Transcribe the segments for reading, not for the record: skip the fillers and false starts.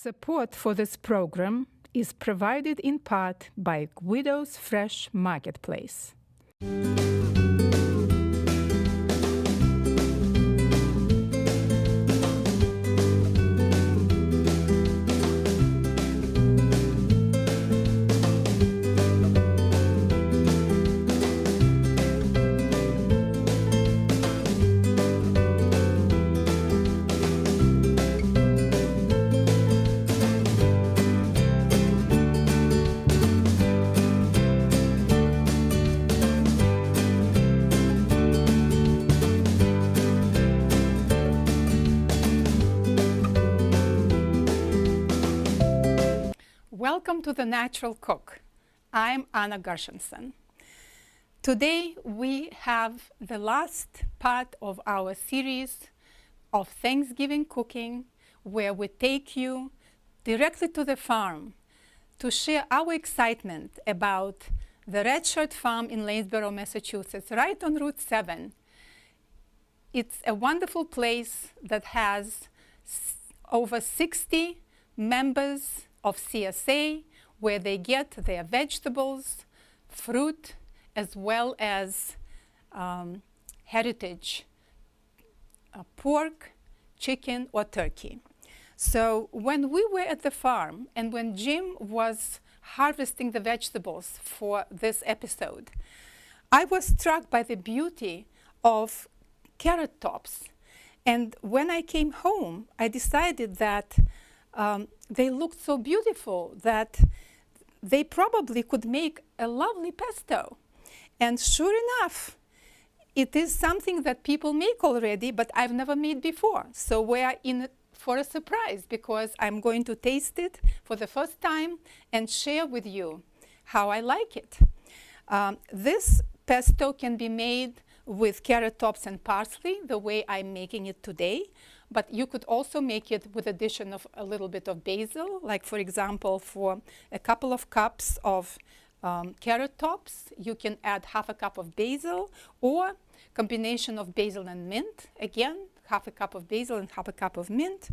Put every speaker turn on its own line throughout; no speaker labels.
Support for this program is provided in part by Guido's Fresh Marketplace. Welcome to The Natural Cook. I'm Anna Gershenson. Today we have the last part of our series of Thanksgiving cooking, where we take you directly to the farm to share our excitement about the Red Shirt Farm in Lanesboro, Massachusetts, right on Route 7. It's a wonderful place that has over 60 members of CSA, where they get their vegetables, fruit, as well as heritage pork, chicken, or turkey. So when we were at the farm and when Jim was harvesting the vegetables for this episode, I was struck by the beauty of carrot tops. And when I came home, I decided that they looked so beautiful that they probably could make a lovely pesto. And sure enough, it is something that people make already, but I've never made before. So we're in for a surprise, because I'm going to taste it for the first time and share with you how I like it. This pesto can be made with carrot tops and parsley, the way I'm making it today. But you could also make it with addition of a little bit of basil, like for example, for a couple of cups of carrot tops, you can add half a cup of basil, or combination of basil and mint. Again, half a cup of basil and half a cup of mint.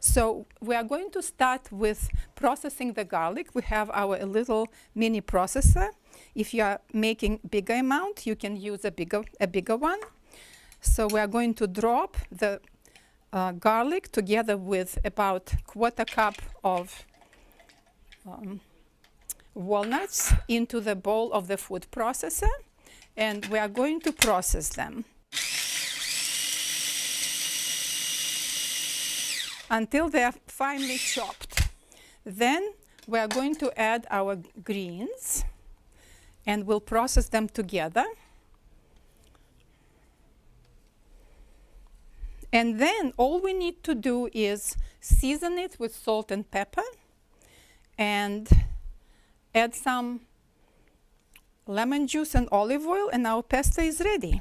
So we are going to start with processing the garlic. We have our little mini processor. If you are making bigger amount, you can use a bigger one. So we are going to drop the garlic together with about quarter cup of walnuts into the bowl of the food processor, and we are going to process them until they are finely chopped. Then we are going to add our greens and we'll process them together. And then all we need to do is season it with salt and pepper and add some lemon juice and olive oil, and our pesto is ready.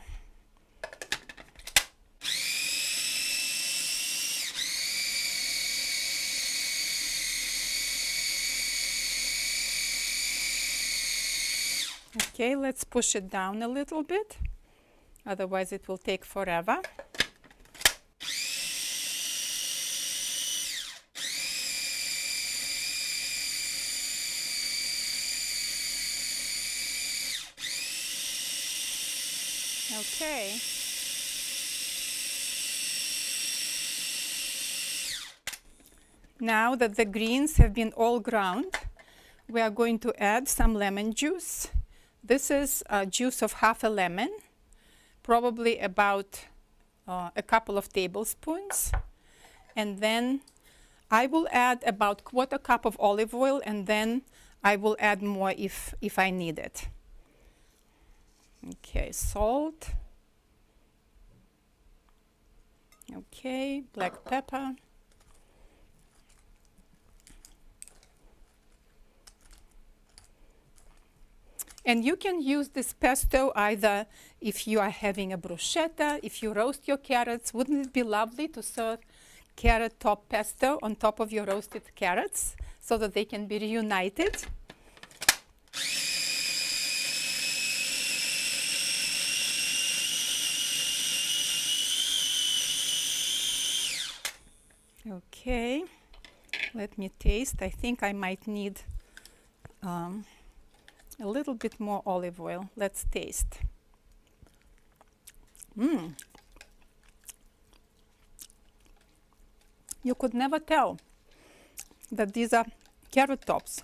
Okay, let's push it down a little bit, otherwise it will take forever. Okay. Now that the greens have been all ground, we are going to add some lemon juice. This is juice of half a lemon, probably about a couple of tablespoons. And then I will add about quarter cup of olive oil, and then I will add more if I need it. Okay, salt. Okay, black pepper. And you can use this pesto either if you are having a bruschetta, if you roast your carrots. Wouldn't it be lovely to serve carrot top pesto on top of your roasted carrots so that they can be reunited? Okay, Let me taste. I think I might need a little bit more olive oil. Let's taste. You could never tell that these are carrot tops.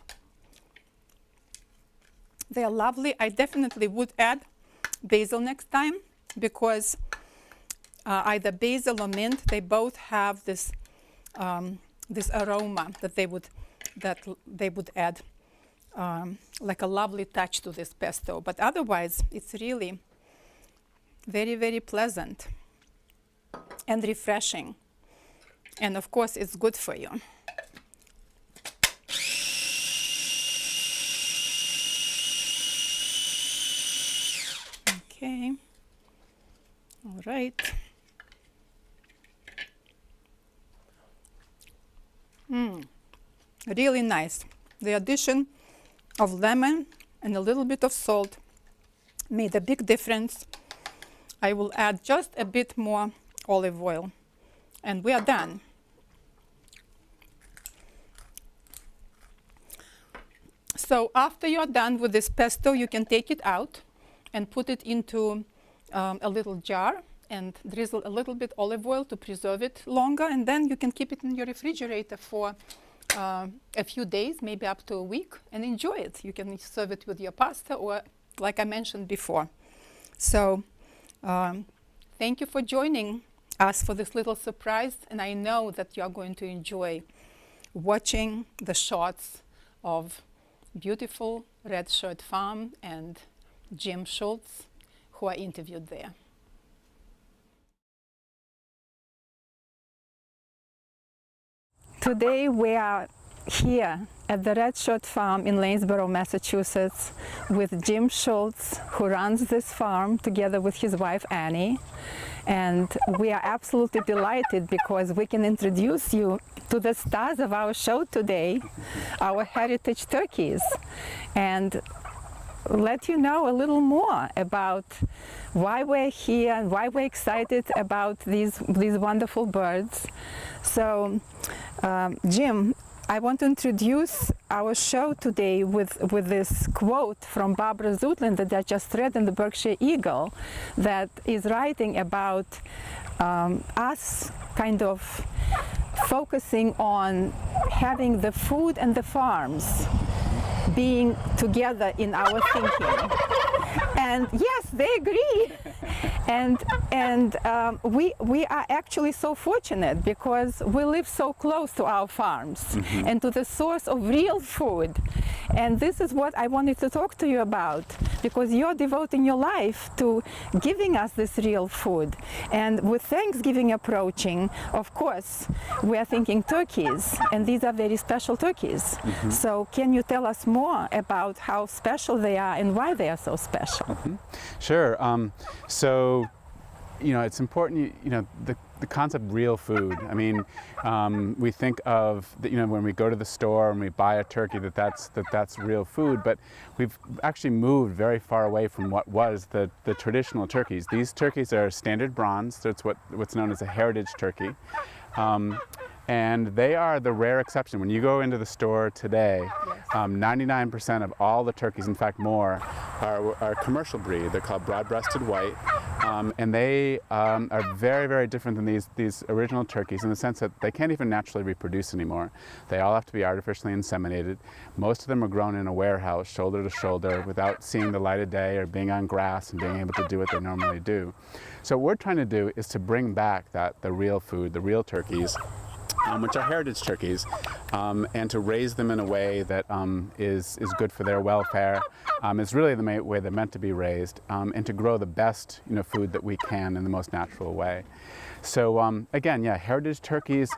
They are lovely. I definitely would add basil next time because either basil or mint, they both have this this aroma that they would add like a lovely touch to this pesto. But otherwise, it's really very, very pleasant and refreshing. And of course, it's good for you. Okay. All right. Really nice. The addition of lemon and a little bit of salt made a big difference. I will add just a bit more olive oil, and we are done. So after you're done with this pesto, you can take it out and put it into a little jar and drizzle a little bit olive oil to preserve it longer, and then you can keep it in your refrigerator for a few days, maybe up to a week, and enjoy it. You can serve it with your pasta or, like I mentioned before. So thank you for joining us for this little surprise, and I know that you are going to enjoy watching the shots of beautiful Red Shirt Farm and Jim Schultz, who are interviewed there. Today we are here at the Red Shirt Farm in Lanesboro, Massachusetts, with Jim Schultz, who runs this farm together with his wife Annie. And we are absolutely delighted because we can introduce you to the stars of our show today, our heritage turkeys, and let you know a little more about why we're here and why we're excited about these wonderful birds. So, Jim, I want to introduce our show today with this quote from Barbara Zutland that I just read in the Berkshire Eagle, that is writing about us kind of focusing on having the food and the farms being together in our thinking. And yes, they agree. And we are actually so fortunate because we live so close to our farms and to the source of real food. And this is what I wanted to talk to you about, because you're devoting your life to giving us this real food. And with Thanksgiving approaching, of course, we are thinking turkeys, and these are very special turkeys. So can you tell us more about how special they are and why they are so special?
Sure. So, you know, it's important, you know, the concept real food. I mean, we think of, you know, when we go to the store and we buy a turkey that's real food, but we've actually moved very far away from what was the traditional turkeys. These turkeys are standard bronze, so it's what's known as a heritage turkey. And they are the rare exception. When you go into the store today, 99% of all the turkeys, in fact more, are commercial breed. They're called broad-breasted white. And they are very, very different than these original turkeys in the sense that they can't even naturally reproduce anymore. They all have to be artificially inseminated. Most of them are grown in a warehouse, shoulder to shoulder, without seeing the light of day or being on grass and being able to do what they normally do. So what we're trying to do is to bring back the real food, the real turkeys, which are heritage turkeys, and to raise them in a way that is good for their welfare, is really the way they're meant to be raised, and to grow the best, you know, food that we can in the most natural way. So again, yeah, heritage turkeys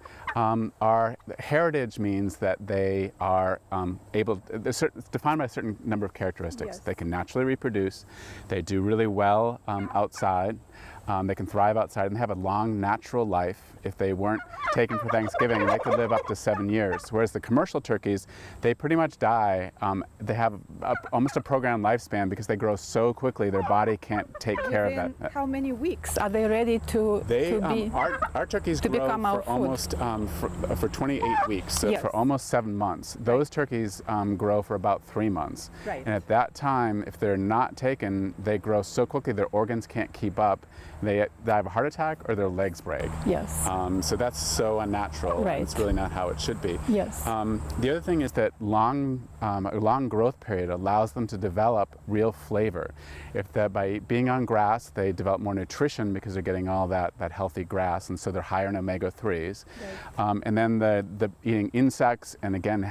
heritage means that they are it's defined by a certain number of characteristics. Yes. They can naturally reproduce, they do really well outside, They can thrive outside and have a long natural life. If they weren't taken for Thanksgiving, they could live up to 7 years. Whereas the commercial turkeys, they pretty much die. They have almost a programmed lifespan because they grow so quickly, their body can't take care of that.
How many weeks are they ready to be?
Our turkeys grow
become our
for
food?
almost for 28 weeks, so
Yes.
for almost 7 months. Those turkeys grow for about 3 months.
Right.
And at that time, if they're not taken, they grow so quickly their organs can't keep up. They have a heart attack or their legs break.
Yes.
So that's so unnatural.
Right.
It's really not how it should be.
Yes.
The other thing is that a long growth period allows them to develop real flavor. By being on grass, they develop more nutrition because they're getting all that healthy grass, and so they're higher in omega-3s. Right. And then the eating insects, and again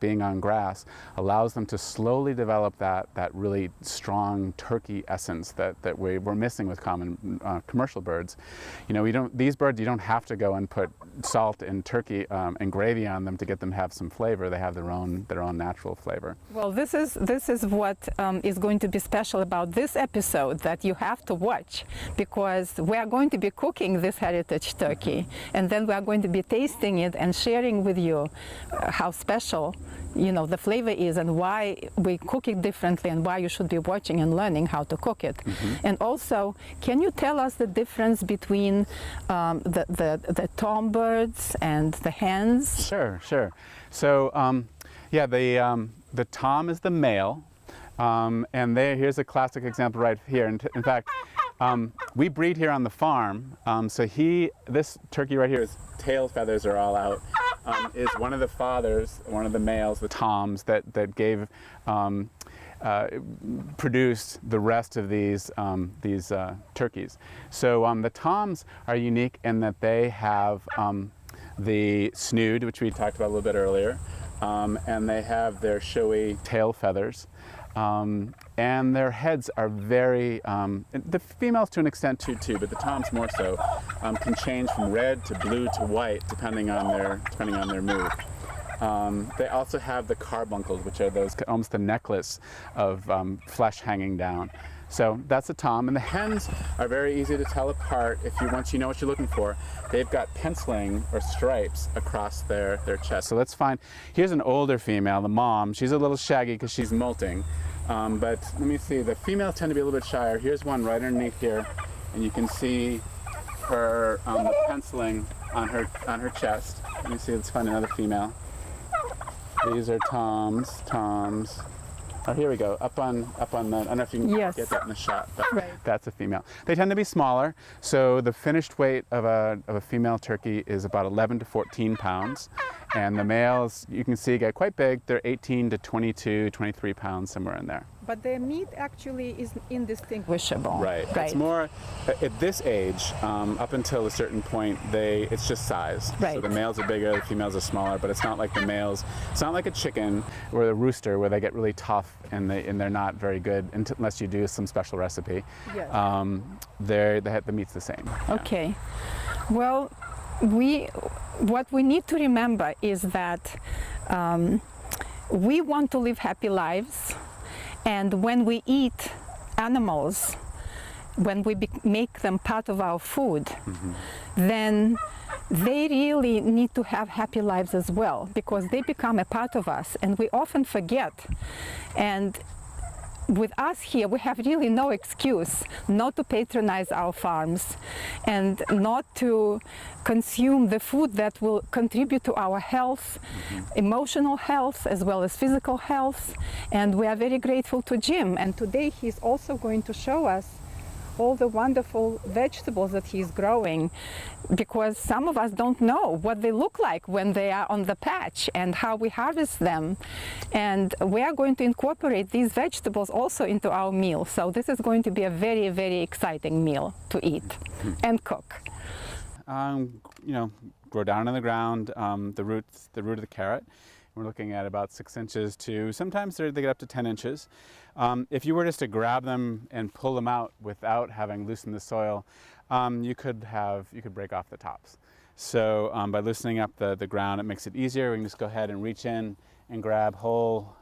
being on grass, allows them to slowly develop that really strong turkey essence that we're missing with common commercial birds. These birds, you don't have to go and put salt and turkey and gravy on them to get them to have some flavor. They have their own natural flavor.
Well, this is what is going to be special about this episode that you have to watch, because we are going to be cooking this heritage turkey, and then we are going to be tasting it and sharing with you how special the flavor is, and why we cook it differently, and why you should be watching and learning how to cook it. And also, can you tell us the difference between the tom birds and the hens?
Sure. So the tom is the male, and here's a classic example right here. In fact, we breed here on the farm. So this turkey right here, his tail feathers are all out. Is one of the fathers, one of the males, the toms, that produced the rest of these turkeys. So the toms are unique in that they have the snood, which we talked about a little bit earlier, and they have their showy tail feathers. And their heads are very, the females to an extent too, but the toms more so, can change from red to blue to white depending on their mood. They also have the carbuncles, which are almost the necklace of flesh hanging down. So that's a tom, and the hens are very easy to tell apart once you know what you're looking for. They've got penciling or stripes across their chest. So let's find, here's an older female, the mom. She's a little shaggy because she's molting. But let me see, the females tend to be a little bit shyer. Here's one right underneath here, and you can see her the penciling on her chest. Let me see, let's find another female. These are toms. Oh, here we go, up on the, I don't know if you can get that in the shot, but that's a female. They tend to be smaller, so the finished weight of a female turkey is about 11 to 14 pounds, and the males, you can see, get quite big. They're 18 to 22, 23 pounds, somewhere in there.
But their meat actually is indistinguishable.
Right. It's more, at this age, up until a certain point, it's just size.
Right.
So the males are bigger, the females are smaller, but it's not like the males, it's not like a chicken or a rooster where they get really tough and they're not very good unless you do some special recipe.
Yes.
The meat's the same.
Okay. Well, what we need to remember is that we want to live happy lives. And when we eat animals, when we make them part of our food, then they really need to have happy lives as well, because they become a part of us, and we often forget. And with us here, we have really no excuse not to patronize our farms and not to consume the food that will contribute to our health, emotional health, as well as physical health. And we are very grateful to Jim. And today he's also going to show us all the wonderful vegetables that he's growing, because some of us don't know what they look like when they are on the patch and how we harvest them. And we are going to incorporate these vegetables also into our meal. So this is going to be a very, very exciting meal to eat and cook.
Grow down on the ground, the root of the carrot. We're looking at about 6 inches to, sometimes they get up to 10 inches. If you were just to grab them and pull them out without having loosened the soil, you could break off the tops. So by loosening up the ground, it makes it easier. We can just go ahead and reach in and grab whole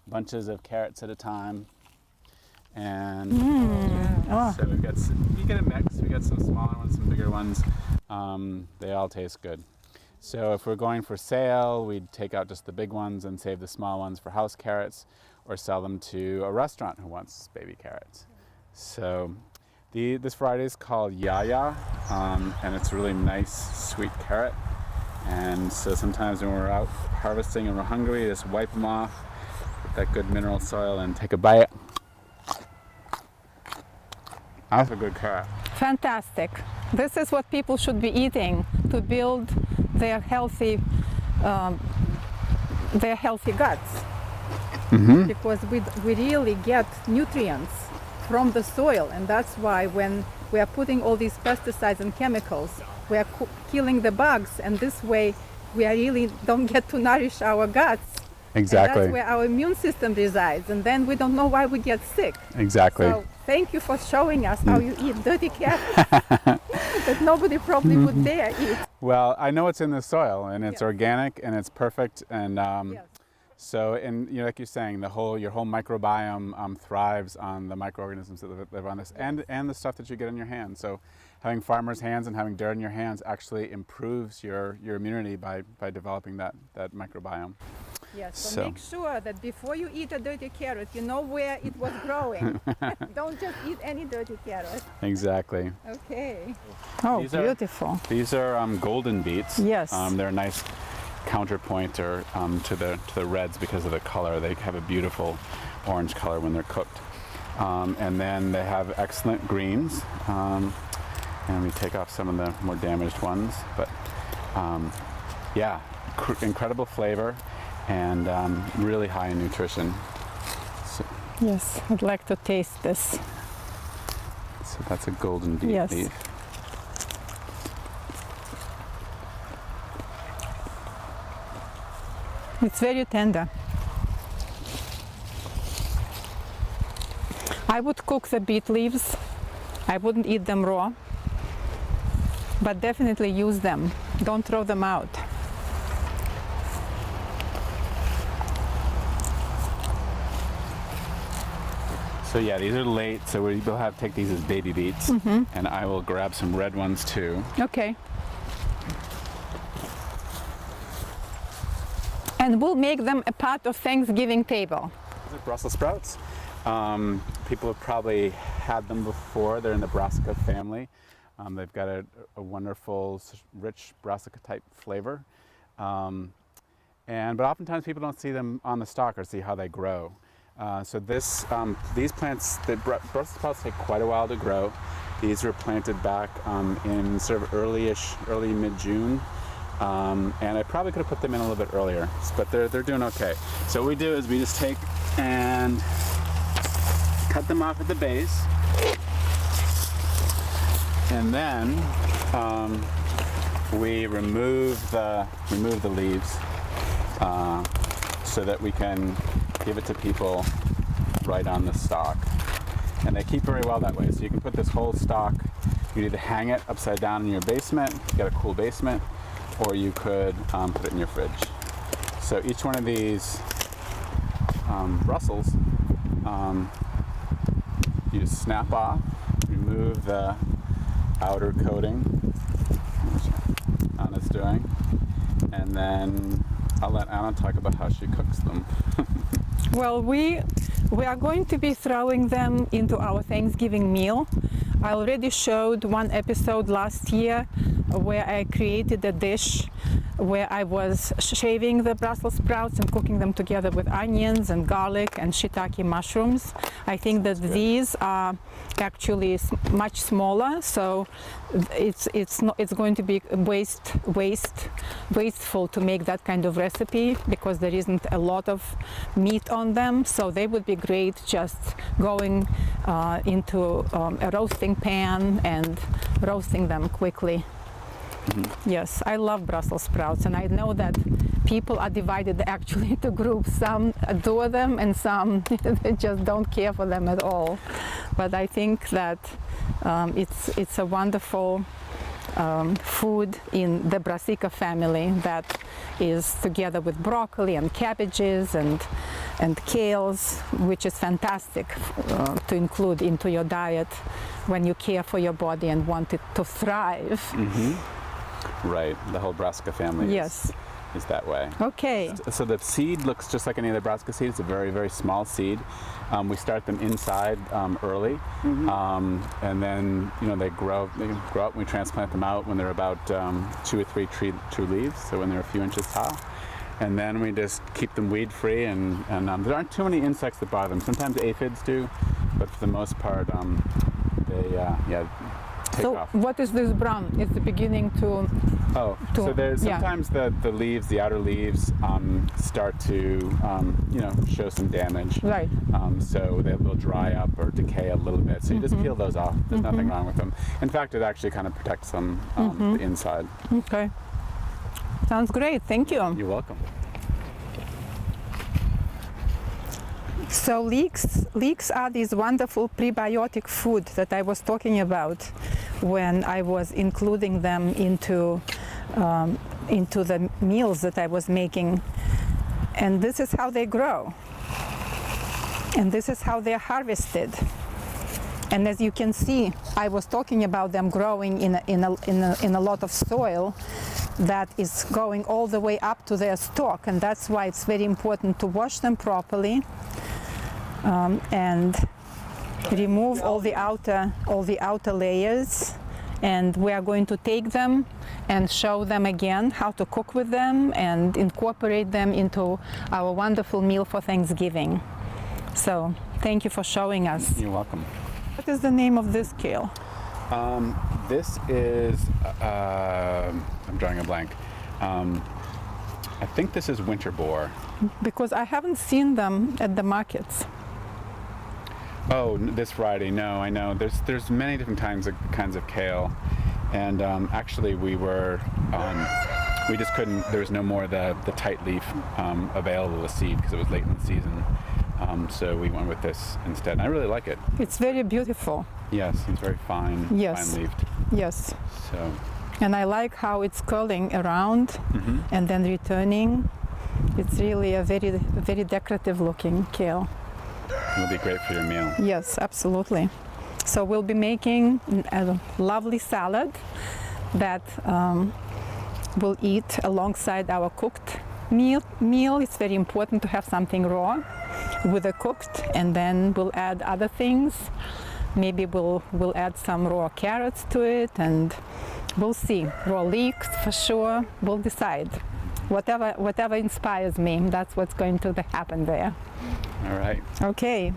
bunches of carrots at a time. And
Oh.
so you get a mix. We got some smaller ones, some bigger ones. They all taste good. So if we're going for sale, we'd take out just the big ones and save the small ones for house carrots, or sell them to a restaurant who wants baby carrots. So this variety is called Yaya, and it's a really nice, sweet carrot. And so sometimes when we're out harvesting and we're hungry, just wipe them off with that good mineral soil and take a bite. That's a good carrot.
Fantastic. This is what people should be eating to build their healthy guts. Because we really get nutrients from the soil, and that's why when we are putting all these pesticides and chemicals, we are killing the bugs, and this way we are really don't get to nourish our guts.
Exactly.
And that's where our immune system resides, and then we don't know why we get sick.
Exactly.
So thank you for showing us how you eat dirty carrots that nobody probably would dare eat.
Well, I know it's in the soil, and it's
Yeah.
organic, and it's perfect, and
Yes.
so, and like you're saying, your whole microbiome thrives on the microorganisms that live on this, and the stuff that you get in your hands. So, having farmers' hands and having dirt in your hands actually improves your immunity by developing that microbiome.
Yes, so
So-
make sure that before you eat a dirty carrot, you know where it was growing. Don't just eat any dirty carrot.
Exactly.
Okay. Oh,
These are-
beautiful.
These are golden beets.
Yes.
They're a nice counterpoint to the reds because of the color. They have a beautiful orange color when they're cooked. And then they have excellent greens. And we take off some of the more damaged ones. But yeah, incredible flavor and really high in nutrition. So,
Yes, I'd like to taste this.
so that's a golden beet
Yes.
leaf.
It's very tender. I would cook the beet leaves. I wouldn't eat them raw, but definitely use them. Don't throw them out.
So yeah, these are late, so we'll have to take these as baby beets, and I will grab some red ones too.
Okay. And we'll make them a part of Thanksgiving table.
These are Brussels sprouts. People have probably had them before. They're in the brassica family. They've got a wonderful, rich brassica type flavor. But oftentimes people don't see them on the stalk or see how they grow. So these plants, Brussels sprouts take quite a while to grow. These were planted back in sort of early mid-June. And I probably could have put them in a little bit earlier, but they're doing okay. So what we do is we just take and cut them off at the base, and then we remove the leaves so that we can give it to people right on the stalk. And they keep very well that way. So you can put this whole stalk, you either hang it upside down in your basement, you get a cool basement, or you could put it in your fridge. So each one of these Brussels, you just snap off, remove the outer coating, which Anna's doing, and then I'll let Anna talk about how she cooks them.
Well, we are going to be throwing them into our Thanksgiving meal. I already showed one episode last year where I created a dish where I was shaving the Brussels sprouts and cooking them together with onions and garlic and shiitake mushrooms. I think that these are actually much smaller, so it's going to be wasteful to make that kind of recipe because there isn't a lot of meat on them. So they would be great just going into a roasting pan and roasting them quickly. Yes, I love Brussels sprouts, and I know that people are divided actually into groups. Some adore them and some they just don't care for them at all. But I think that it's a wonderful food in the brassica family that is together with broccoli and cabbages and kales, which is fantastic to include into your diet when you care for your body and want it to thrive.
Right, the whole brassica family
Yes.
is that way.
Okay.
So the seed looks just like any other brassica seed. It's a very, very small seed. We start them inside early, and then they grow up. We transplant them out when they're about 2 or 3 true leaves, so when they're a few inches tall. And then we just keep them weed free, and there aren't too many insects that bother them. Sometimes aphids do, but for the most part, they take
So
off.
what is this brown? It's the beginning to
So there's sometimes the leaves, the outer leaves, start to show some damage.
Right.
So they'll dry up or decay a little bit. So you just peel those off. There's nothing wrong with them. In fact, it actually kind of protects them the inside.
Okay. Sounds great. Thank you.
You're welcome.
So leeks are these wonderful prebiotic food that I was talking about when I was including them into the meals that I was making. And this is how they grow. And this is how they're harvested. And as you can see, I was talking about them growing in a lot of soil that is going all the way up to their stalk, and that's why it's very important to wash them properly and remove all the outer layers. And we are going to take them and show them again how to cook with them and incorporate them into our wonderful meal for Thanksgiving. So thank you for showing us.
You're welcome.
What is the name of this kale?
This is, I'm drawing a blank. I think this is winter boar.
Because I haven't seen them at the markets.
Oh, this variety, no, I know. There's many different kinds of kale. And actually we just couldn't, there was no more of the tight leaf available to seed because it was late in the season. So we went with this instead. And I really like it.
It's very beautiful.
Yes, it's very fine,
Yes.
fine-leaved.
Yes.
So.
And I like how it's curling around and then returning. It's really a very, very decorative looking kale.
It'll be great for your meal.
Yes, absolutely. So we'll be making a lovely salad that we'll eat alongside our cooked meal. It's very important to have something raw with the cooked, and then we'll add other things. Maybe we'll add some raw carrots to it, and we'll see. Raw leeks for sure. We'll decide. Whatever inspires me, that's what's going to happen there.
All right.
Okay.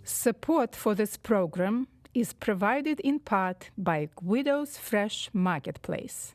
Support for this program is provided in part by Guido's Fresh Marketplace.